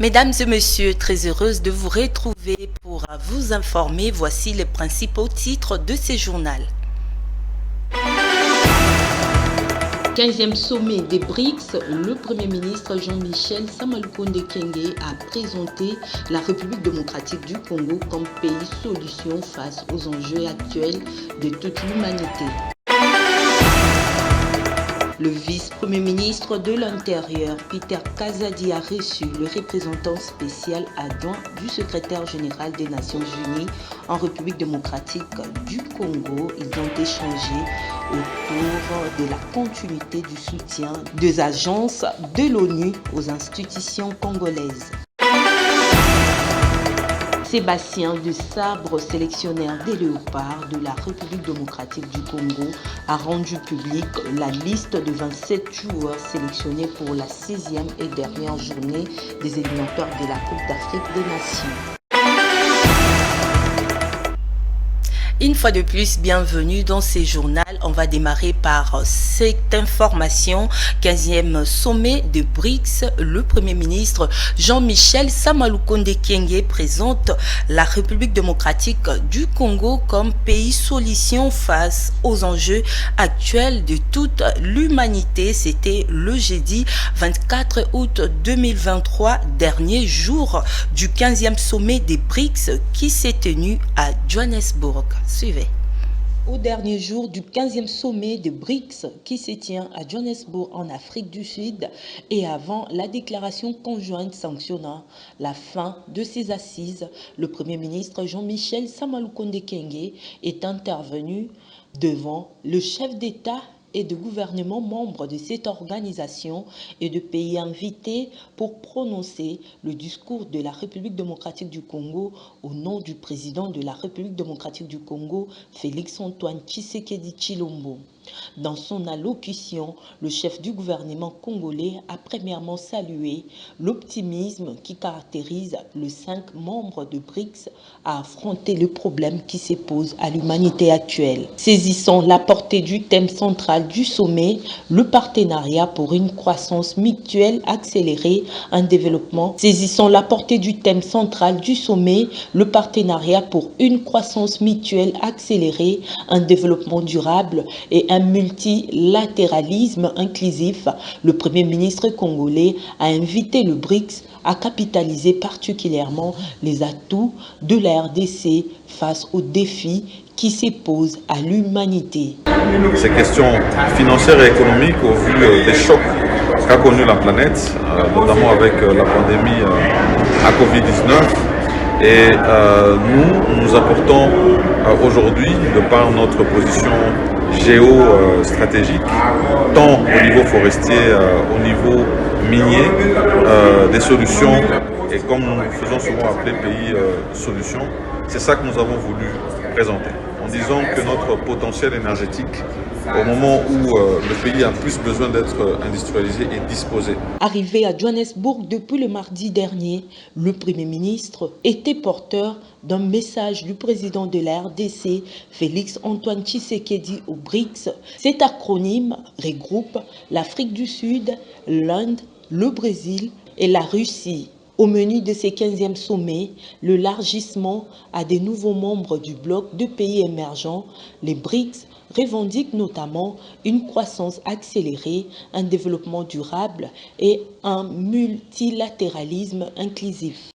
Mesdames et messieurs, très heureuse de vous retrouver pour vous informer. Voici les principaux titres de ce journal. 15e sommet des BRICS, le Premier ministre Jean-Michel Samalukonde Kyenge a présenté la République démocratique du Congo comme pays solution face aux enjeux actuels de toute l'humanité. Le vice-premier ministre de l'Intérieur, Peter Kazadi, a reçu le représentant spécial adjoint du secrétaire général des Nations Unies en République démocratique du Congo. Ils ont échangé autour de la continuité du soutien des agences de l'ONU aux institutions congolaises. Sébastien de Sabre, sélectionneur des léopards de la République démocratique du Congo, a rendu public la liste de 27 joueurs sélectionnés pour la 6e et dernière journée des éliminatoires de la Coupe d'Afrique des Nations. Une fois de plus, bienvenue dans ce journal. On va démarrer par cette information. 15e sommet de BRICS, le Premier ministre Jean-Michel Samalukonde Kyenge présente la République démocratique du Congo comme pays solution face aux enjeux actuels de toute l'humanité. C'était le jeudi 24 août 2023, dernier jour du 15e sommet des BRICS qui s'est tenu à Johannesburg. Suivez. Au dernier jour du 15e sommet de BRICS qui se tient à Johannesburg en Afrique du Sud et avant la déclaration conjointe sanctionnant la fin de ces assises, le Premier ministre Jean-Michel Samalukonde Kyenge est intervenu devant le chef d'État et de gouvernement membres de cette organisation et de pays invités pour prononcer le discours de la République démocratique du Congo au nom du président de la République démocratique du Congo, Félix-Antoine Tshisekedi Tshilombo. Dans son allocution, le chef du gouvernement congolais a premièrement salué l'optimisme qui caractérise les 5 membres de BRICS à affronter le problème qui se pose à l'humanité actuelle. Saisissant la portée du thème central du sommet, le partenariat pour une croissance mutuelle accélérée, un développement. Saisissant la portée du thème central du sommet, le partenariat pour une croissance mutuelle accélérée, un développement durable et un multilatéralisme inclusif, le Premier ministre congolais a invité le BRICS à capitaliser particulièrement les atouts de la RDC face aux défis qui se posent à l'humanité. Ces questions financières et économiques au vu des chocs qu'a connu la planète, notamment avec la pandémie à Covid-19. Et nous apportons aujourd'hui, de par notre position géostratégique, tant au niveau forestier, au niveau minier, des solutions, et comme nous nous faisons souvent appeler pays solutions, c'est ça que nous avons voulu présenter, en disant que notre potentiel énergétique, au moment où le pays a plus besoin d'être industrialisé, est disposé. Arrivé à Johannesburg depuis le mardi dernier, le Premier ministre était porteur d'un message du président de la RDC, Félix-Antoine Tshisekedi au BRICS. Cet acronyme regroupe l'Afrique du Sud, l'Inde, le Brésil et la Russie. Au menu de ces 15e sommets, l'élargissement à des nouveaux membres du bloc de pays émergents, les BRICS, revendiquent notamment une croissance accélérée, un développement durable et un multilatéralisme inclusif.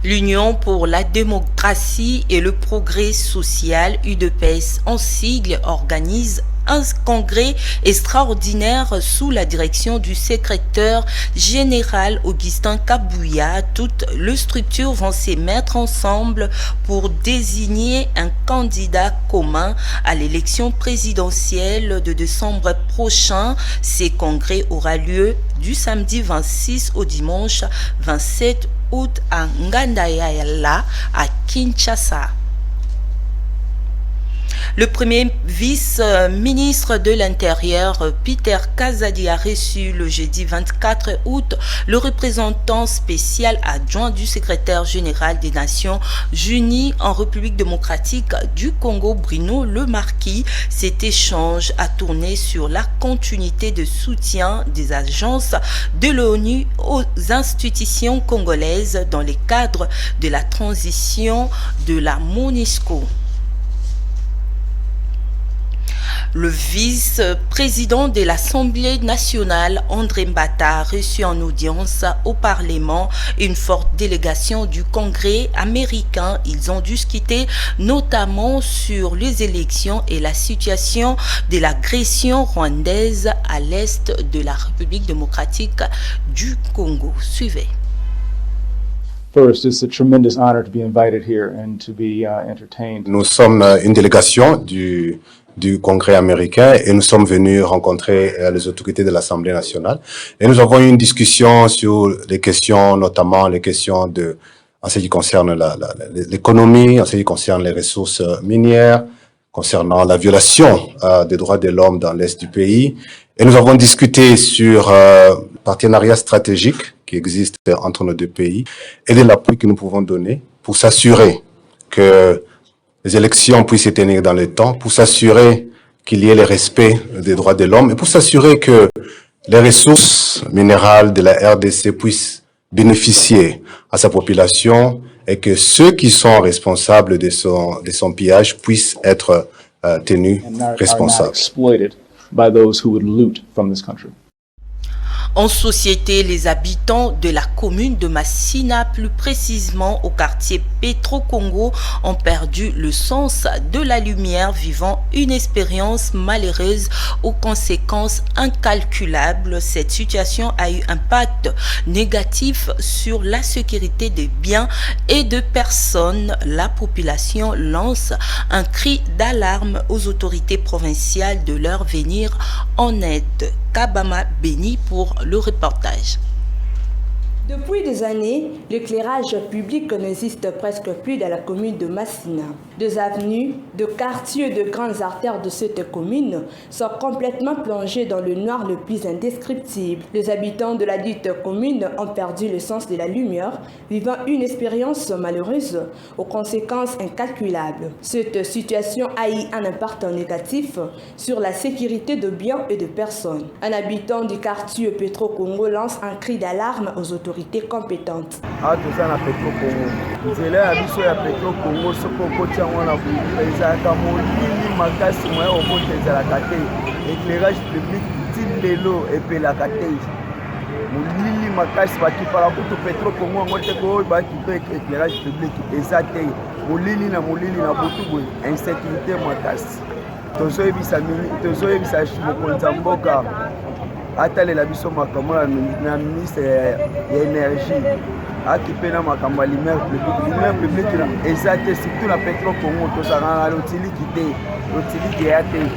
L'Union pour la démocratie et le progrès social, UDPS en sigle, organise un congrès extraordinaire sous la direction du secrétaire général Augustin Kabouya. Toutes les structures vont se mettre ensemble pour désigner un candidat commun à l'élection présidentielle de décembre prochain. Ce congrès aura lieu du samedi 26 au dimanche 27 août à Ngandayala à Kinshasa. Le premier vice-ministre de l'Intérieur, Peter Kazadi, a reçu le jeudi 24 août le représentant spécial adjoint du secrétaire général des Nations Unies en République démocratique du Congo, Bruno Le Marquis. Cet échange a tourné sur la continuité de soutien des agences de l'ONU aux institutions congolaises dans le cadre de la transition de la MONUSCO. Le vice-président de l'Assemblée nationale, André Mbata, a reçu en audience au Parlement une forte délégation du Congrès américain. Ils ont discuté notamment sur les élections et la situation de l'agression rwandaise à l'est de la République démocratique du Congo. Suivez. First, it's a tremendous honor to be invited here and to be entertained. Nous sommes une délégation du Congrès américain et nous sommes venus rencontrer les autorités de l'Assemblée nationale. Et nous avons eu une discussion sur les questions, notamment les questions en ce qui concerne l'économie, en ce qui concerne les ressources minières, concernant la violation des droits de l'homme dans l'est du pays. Et nous avons discuté sur partenariat stratégique qui existe entre nos deux pays et de l'appui que nous pouvons donner pour s'assurer que les élections puissent se tenir dans le temps, pour s'assurer qu'il y ait le respect des droits de l'homme et pour s'assurer que les ressources minérales de la RDC puissent bénéficier à sa population et que ceux qui sont responsables de son pillage puissent être tenus responsables. En société, les habitants de la commune de Massina, plus précisément au quartier Petro-Congo, ont perdu le sens de la lumière, vivant une expérience malheureuse aux conséquences incalculables. Cette situation a eu un impact négatif sur la sécurité des biens et de personnes. La population lance un cri d'alarme aux autorités provinciales de leur venir en aide. Kabama Béni pour le reportage. Depuis des années, l'éclairage public n'existe presque plus dans la commune de Massina. Des avenues, de quartiers, de grandes artères de cette commune sont complètement plongées dans le noir le plus indescriptible. Les habitants de la dite commune ont perdu le sens de la lumière, vivant une expérience malheureuse aux conséquences incalculables. Cette situation a eu un impact négatif sur la sécurité de biens et de personnes. Un habitant du quartier Petro-Congo lance un cri d'alarme aux autorités compétentes. Éclairage public Tindelo et Pelakate. Moulili Makasi Baki Parabuto Petro Congo Moteko Baki éclairage public Ezate. Moulili na Boutouboui. Insécurité Makasi. Tozoe Bisa Mokonza Mboka. Atale la biso makambo na ministre ya énergie akipena makambo ya lumière publique na ezate surtout na Petro Congo tozana l'utilité ya te.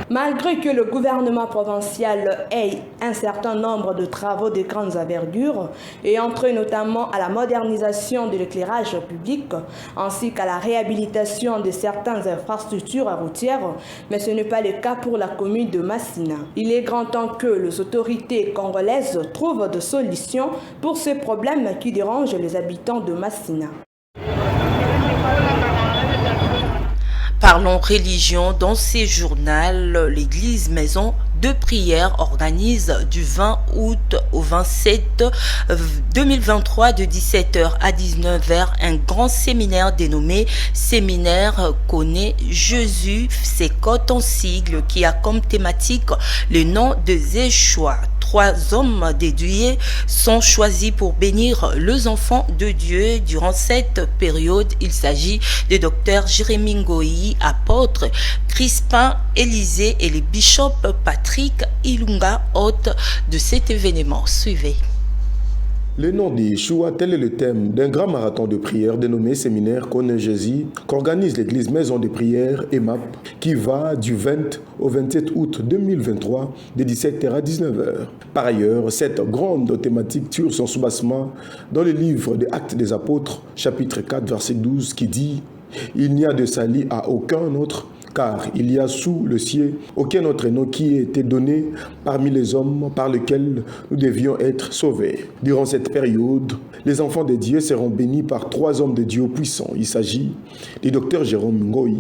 Malgré que le gouvernement provincial ait un certain nombre de travaux de grandes envergures et entre notamment à la modernisation de l'éclairage public ainsi qu'à la réhabilitation de certaines infrastructures routières, mais ce n'est pas le cas pour la commune de Massina. Il est grand temps que les autorités congolaises trouvent des solutions pour ces problèmes qui dérangent les habitants de Massina. Parlons religion. Dans ces journaux, l'église maison de prière organise du 20 août au 27 2023 de 17h à 19h un grand séminaire dénommé Séminaire Connaît Jésus. C'est en sigle qui a comme thématique le nom de Zéchoua. 3 hommes dédiés sont choisis pour bénir les enfants de Dieu durant cette période. Il s'agit de Dr Jérémy Ngoyi, apôtre Crispin Élysée et le bishop Patrick Ilunga, hôte de cet événement. Suivez. Le nom de Yeshua, tel est le thème d'un grand marathon de prière dénommé Séminaire Connaît Jésus qu'organise l'église Maison de prière EMAP qui va du 20 au 27 août 2023 de 17h à 19h. Par ailleurs, cette grande thématique tire son soubassement dans le livre des Actes des Apôtres, chapitre 4, verset 12 qui dit « Il n'y a de salut à aucun autre car il y a sous le ciel aucun autre nom qui ait été donné parmi les hommes par lequel nous devions être sauvés. Durant cette période, les enfants de Dieu seront bénis par 3 hommes de Dieu puissants. Il s'agit du docteur Jérôme Ngoï,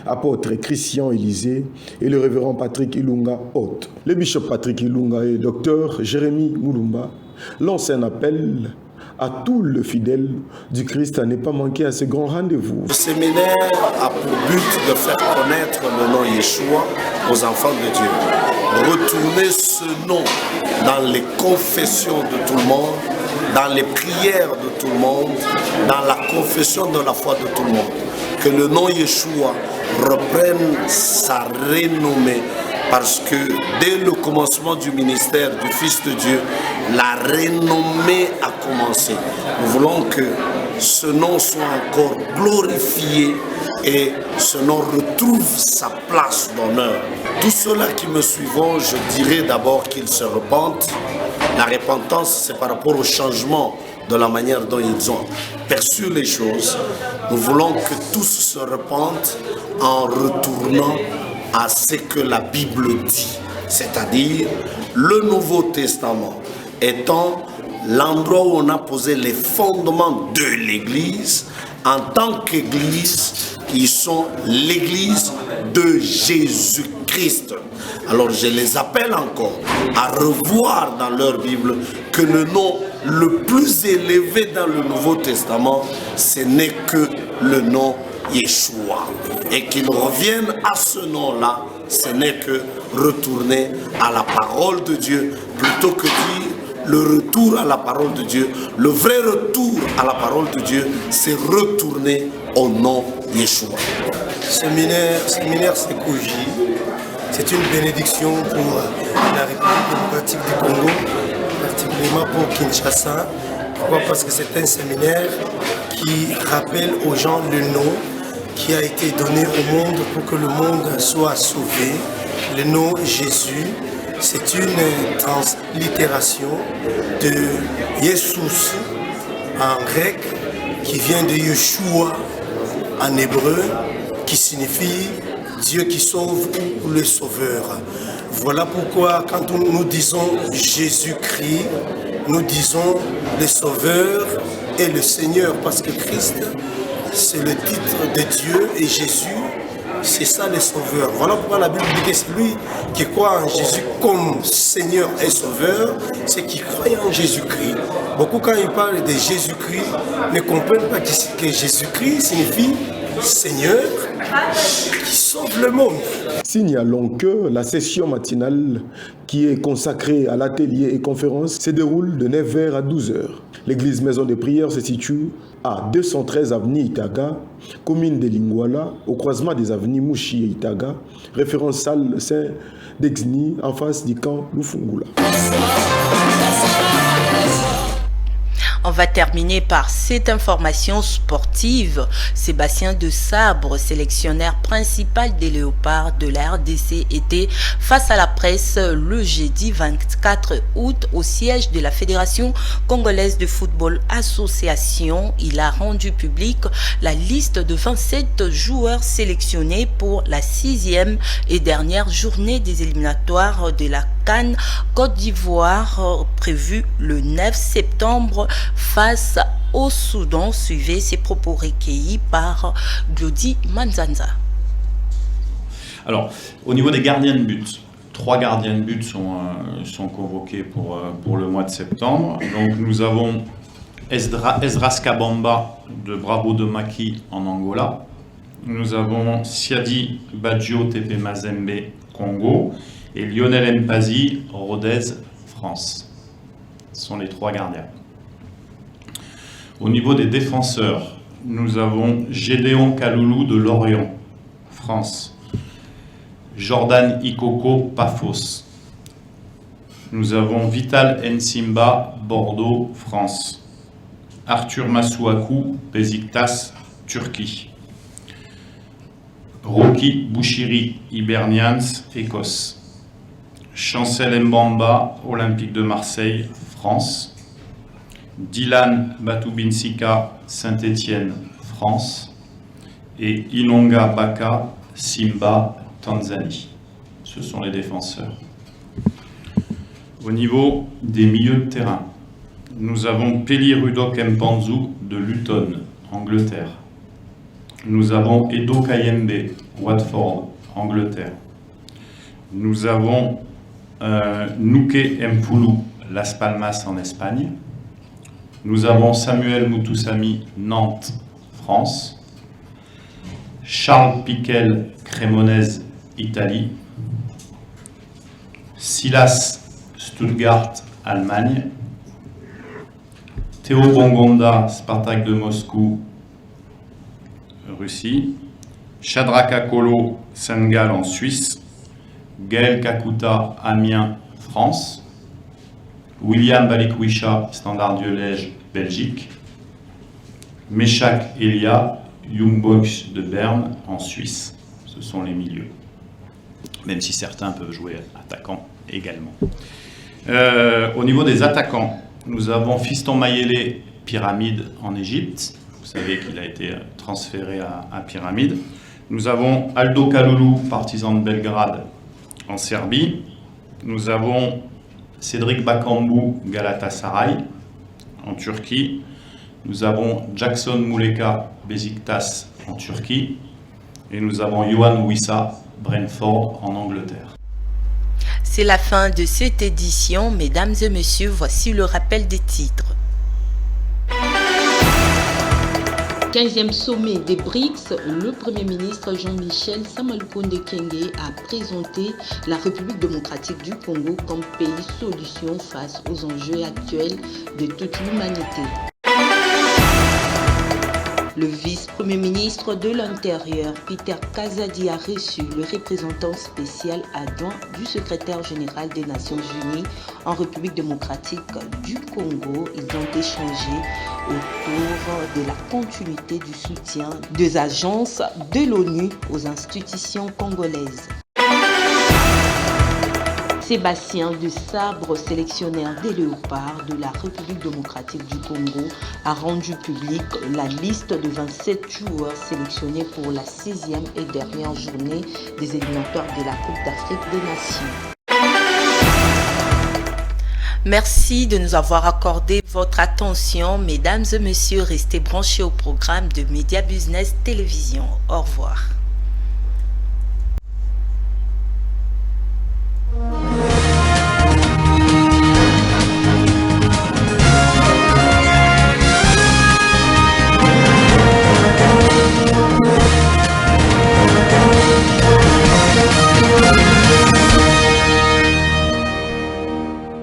apôtre Christian Élysée et le révérend Patrick Ilunga Hôte. Le bishop Patrick Ilunga et le docteur Jérémy Moulumba lancent un appel à tous les fidèles du Christ à ne pas manquer à ce grand rendez-vous. Le séminaire a pour but de faire connaître le nom Yeshua aux enfants de Dieu. Retourner ce nom dans les confessions de tout le monde, dans les prières de tout le monde, dans la confession de la foi de tout le monde. Que le nom Yeshua reprenne sa renommée, parce que dès le commencement du ministère du Fils de Dieu, la renommée a commencé. Nous voulons que ce nom soit encore glorifié et ce nom retrouve sa place d'honneur. Tous ceux-là qui me suivront, je dirais d'abord qu'ils se repentent. La repentance, c'est par rapport au changement de la manière dont ils ont perçu les choses. Nous voulons que tous se repentent en retournant à ce que la Bible dit, c'est-à-dire le Nouveau Testament étant l'endroit où on a posé les fondements de l'Église. En tant qu'Église, ils sont l'Église de Jésus-Christ. Alors je les appelle encore à revoir dans leur Bible que le nom le plus élevé dans le Nouveau Testament, ce n'est que le nom Yeshua. Et qu'ils reviennent à ce nom-là, ce n'est que retourner à la parole de Dieu, plutôt que dire le retour à la parole de Dieu. Le vrai retour à la parole de Dieu, c'est retourner au nom Yeshua. Séminaire Sekouji, c'est une bénédiction pour la République démocratique du Congo, particulièrement pour Kinshasa. Pourquoi? Parce que c'est un séminaire qui rappelle aux gens le nom qui a été donné au monde pour que le monde soit sauvé. Le nom Jésus, c'est une translittération de Jesus en grec qui vient de Yeshua en hébreu, qui signifie Dieu qui sauve ou le sauveur. Voilà pourquoi quand nous disons Jésus-Christ, nous disons le sauveur et le Seigneur, parce que Christ, c'est le titre de Dieu et Jésus, c'est ça le sauveur. Voilà pourquoi la Bible dit que celui qui croit en Jésus comme Seigneur et Sauveur, c'est qui croit en Jésus-Christ. Beaucoup quand ils parlent de Jésus-Christ ne comprennent pas que Jésus-Christ signifie Seigneur qui sauve le monde. Signalons que la session matinale qui est consacrée à l'atelier et conférence se déroule de 9h à 12h. L'église Maison de Prière se situe à 213 avenue Itaga, commune de Lingwala, au croisement des avenues Mouchi et Itaga, référence salle Saint-Dexni, en face du camp Lufungula. On va terminer par cette information sportive. Sébastien de Sabre, sélectionneur principal des Léopards de la RDC, était face à la presse le jeudi 24 août au siège de la Fédération congolaise de football association. Il a rendu public la liste de 27 joueurs sélectionnés pour la 6e et dernière journée des éliminatoires de la CAN Côte d'Ivoire prévue le 9 septembre face au Soudan. Suivez ces propos recueillis par Glody Manzanza. Alors, au niveau des gardiens de but, 3 gardiens de but sont convoqués pour le mois de septembre. Donc nous avons Esdras Kabamba de Bravo de Maki en Angola. Nous avons Siadi Badjo Tepe Mazembe Congo et Lionel Mpazi Rodez France. Ce sont les 3 gardiens. Au niveau des défenseurs, nous avons Gédéon Kaloulou de Lorient, France. Jordan Ikoko Pafos. Nous avons Vital Nsimba Bordeaux, France. Arthur Masuaku Besiktas, Turquie. Rocky Bouchiri Hibernians, Écosse. Chancel Mbamba, Olympique de Marseille, France. Dylan Batubinsika, Saint-Étienne, France. Et Inonga Baka, Simba, Tanzanie. Ce sont les défenseurs. Au niveau des milieux de terrain, nous avons Peli Rudok Mpanzu de Luton, Angleterre. Nous avons Edo Kayembe, Watford, Angleterre. Nous avons Nuke Mpulu, Las Palmas en Espagne. Nous avons Samuel Mutusami, Nantes, France. Charles Piquel, Cremonese, Italie. Silas, Stuttgart, Allemagne. Théo Bongonda, Spartak de Moscou, Russie. Shadraka Kolo, Saint-Gall en Suisse. Gaël Kakuta, Amiens, France. William Balikwisha, Standard Liège, Belgique. Meshak Elia, Young Boys de Berne en Suisse. Ce sont les milieux. Même si certains peuvent jouer attaquant également. Au niveau des attaquants, nous avons Fiston Mayele, Pyramide en Égypte. Vous savez qu'il a été transféré à Pyramide. Nous avons Aldo Kalulu, Partizan de Belgrade en Serbie. Nous avons Cédric Bakambu, Galatasaray en Turquie. Nous avons Jackson Muleka, Besiktas en Turquie. Et nous avons Yohan Wissa, Brentford en Angleterre. C'est la fin de cette édition. Mesdames et messieurs, voici le rappel des titres. 15e sommet des BRICS, le Premier ministre Jean-Michel Samalukonde Kyenge a présenté la République démocratique du Congo comme pays solution face aux enjeux actuels de toute l'humanité. Le vice-premier ministre de l'Intérieur, Peter Kazadi, a reçu le représentant spécial adjoint du secrétaire général des Nations Unies en République démocratique du Congo. Ils ont échangé autour de la continuité du soutien des agences de l'ONU aux institutions congolaises. Sébastien de Sabre, sélectionneur des Léopards de la République démocratique du Congo, a rendu public la liste de 27 joueurs sélectionnés pour la 6e et dernière journée des éliminatoires de la Coupe d'Afrique des Nations. Merci de nous avoir accordé votre attention. Mesdames et messieurs, restez branchés au programme de Média Business Télévision. Au revoir.